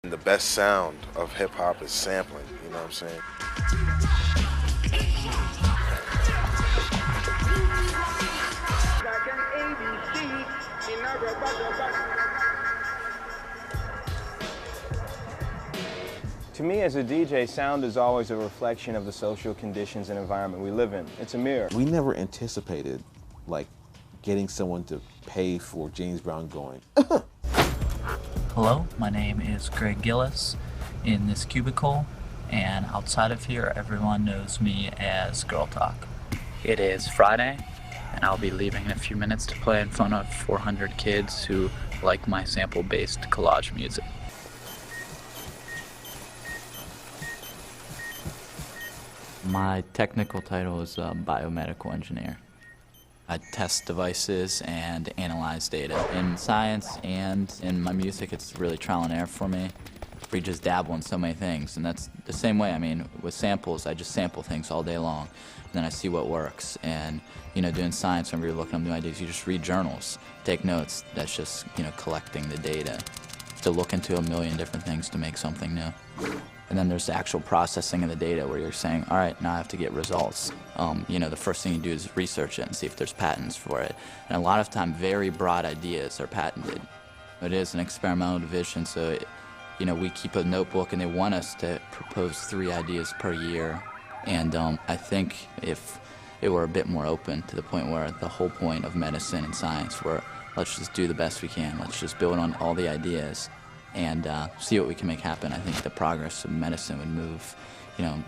The best sound of hip-hop is sampling, you know what I'm saying? To me, as a DJ, sound is always a reflection of the social conditions and environment we live in. It's a mirror. We never anticipated, like, getting someone to pay for James Brown going, Hello, my name is Greg Gillis in this cubicle, and outside of here, everyone knows me as Girl Talk. It is Friday, and I'll be leaving in a few minutes to play in front of 400 kids who like my sample-based collage music. My technical title is biomedical engineer. I test devices and analyze data. In science and in my music, it's really trial and error for me. We just dabble in so many things, and that's the same way. I mean, with samples, I just sample things all day long, and then I see what works. And, you know, doing science, whenever you're looking up new ideas, you just read journals, take notes. That's just, you know, collecting the data to look into a million different things to make something new. And then there's the actual processing of the data where you're saying, all right, now I have to get results. You know, the first thing you do is research it and see if there's patents for it. And a lot of time, very broad ideas are patented. It is an experimental division, so you know, we keep a notebook and they want us to propose 3 ideas per year. And I think if it were a bit more open to the point where the whole point of medicine and science were, let's just do the best we can. Let's just build on all the ideas and see what we can make happen. I think the progress of medicine would move, you know,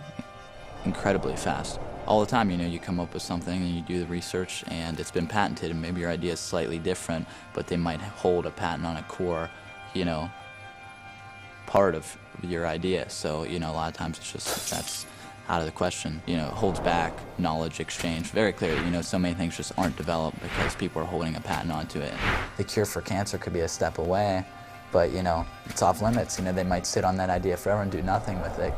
incredibly fast. All the time, you know, you come up with something and you do the research and it's been patented and maybe your idea is slightly different, but they might hold a patent on a core, you know, part of your idea. So, you know, a lot of times it's just, that's out of the question. You know, it holds back knowledge exchange very clearly. You know, so many things just aren't developed because people are holding a patent onto it. The cure for cancer could be a step away, but, you know, it's off limits. You know, they might sit on that idea forever and do nothing with it.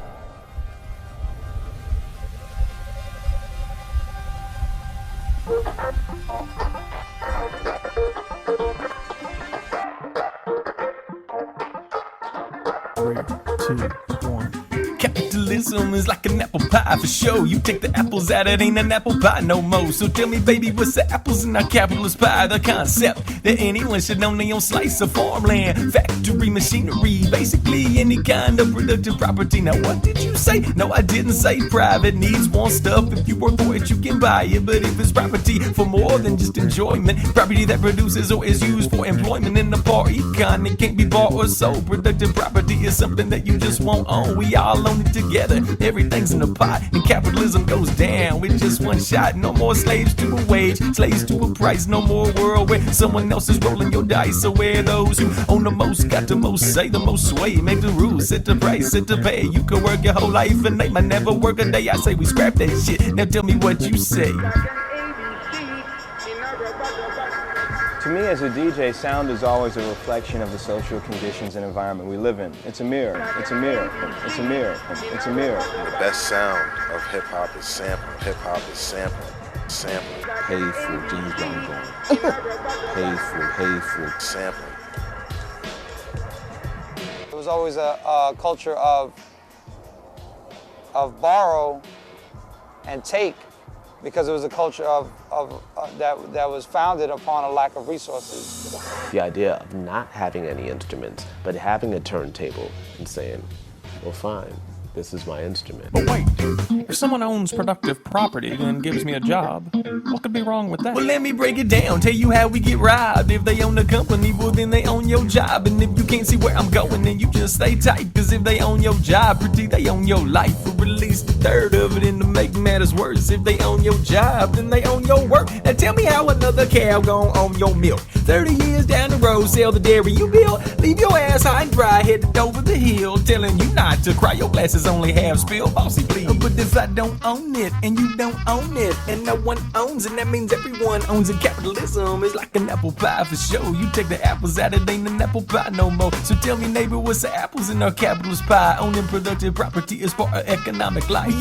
Three, 2, 1. Capitalism is like an apple pie for sure. You take the apples out, it ain't an apple pie no more. So tell me, baby, what's the apples in our capitalist pie? The concept that anyone should own their own slice of farmland, factory machinery, basically any kind of productive property. Now, what did you say? No, I didn't say private needs want stuff. If you work for it, you can buy it. But if it's property for more than just enjoyment, property that produces or is used for employment in the par econ, it can't be bought or sold. Productive property is something that you just won't own. We all own it together. Everything's in the pot, and capitalism goes down with just one shot. No more slaves to a wage, slaves to a price. No more world where someone else is rolling your dice. So where those who own the most got the most say, the most sway, make the rules, set the price, set the pay. You could work your whole life and they might never work a day. I say we scrap that shit. Now tell me what you say. To me, as a DJ, sound is always a reflection of the social conditions and environment we live in. It's a mirror. It's a mirror. It's a mirror. It's a mirror. The best sound of hip-hop is sampling. Hip-hop is sampling. Sampling. pay for James Brown going, pay for sampling. It was always a culture of borrow and take, because it was a culture that was founded upon a lack of resources. The idea of not having any instruments, but having a turntable and saying, well, fine, this is my instrument. But wait, if someone owns productive property and gives me a job, what could be wrong with that? Well, let me break it down, tell you how we get robbed. If they own the company, well, then they own your job. And if you can't see where I'm going, then you just stay tight. Cause if they own your job, pretty, they own your life. Or at least a third of it, and to make matters worse, if they own your job, then they own your work. Now tell me how another cow gon' own your milk. 30 years down the road, sell the dairy you built, leave your ass high and dry, headed over the hill, telling you not to cry, your glasses only half spilled, bossy please. But if I don't own it, and you don't own it, and no one owns it, that means everyone owns it. Capitalism is like an apple pie for sure. You take the apples out, it ain't an apple pie no more. So tell me, neighbor, what's the apples in our capitalist pie? Owning productive property is part of economic life.